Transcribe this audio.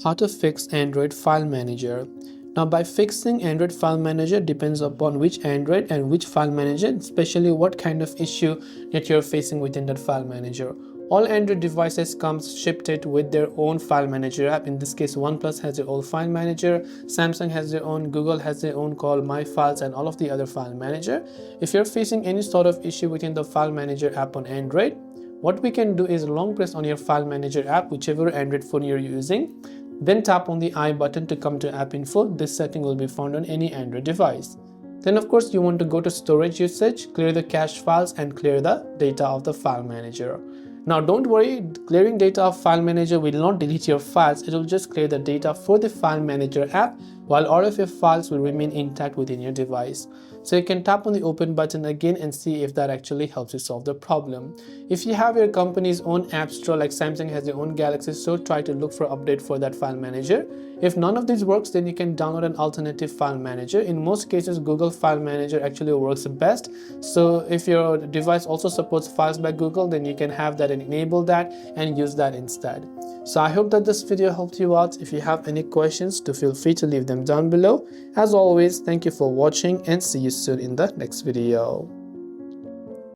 How to fix Android file manager. Now, by fixing Android file manager depends upon which Android and which file manager, especially what kind of issue that you're facing within that file manager. All Android devices comes shipped with their own file manager app. In this case, OnePlus has their own file manager, Samsung has their own, Google has their own called My Files, and all of the other file manager. If you're facing any sort of issue within the file manager app on Android, what we can do is long press on your file manager app, whichever Android phone you're using. Then tap on the I button to come to app info. This setting will be found on any Android device. Then of course you want to go to storage usage, clear the cache files and clear the data of the file manager. Now don't worry, clearing data of file manager will not delete your files, it will just clear the data for the file manager app while all of your files will remain intact within your device. So you can tap on the open button again and see if that actually helps you solve the problem. If you have your company's own app store like Samsung has their own Galaxy Store, try to look for update for that file manager. If none of these works, then you can download an alternative file manager. In most cases, Google File Manager actually works best. So if your device also supports files by Google, then you can have that and enable that and use that instead. So I hope that this video helped you out. If you have any questions, do feel free to leave them down below. As always, thank you for watching and see you soon in the next video.